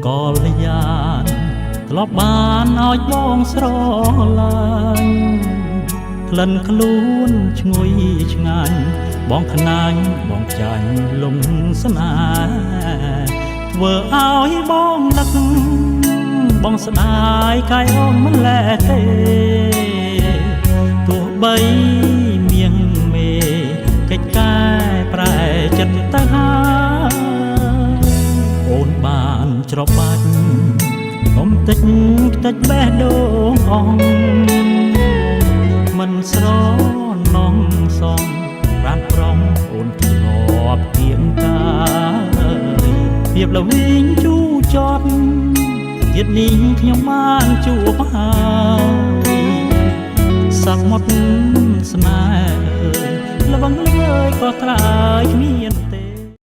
កលយានធ្លាប់បានឲ្យបងស្រឡាញ់ក្លិនខ្លួនឈ្ងុយឆ្ងាញ់បងខ្នាញ់បងចាញ់លំស្នេហ៍ធ្វើឲ្យបងនឹកបងស្ដាយកាយអូនមិនលែទេទោះបីមៀងមេកិច្ចកែប្រែចិត្តទៅហើយអូនបានច្របាច់កុំតិចតិចបេះដូងអងមិនស្រណងសងប្រានប្រំអូនធ្លាប់គៀងកាភាពល្វីងជូរចត់ជាតិនេះខ្ញុំបានជួបហើយសមុទ្រស្នេហ៍ល្វឹងល្វើយក៏ត្រើយគ្មាន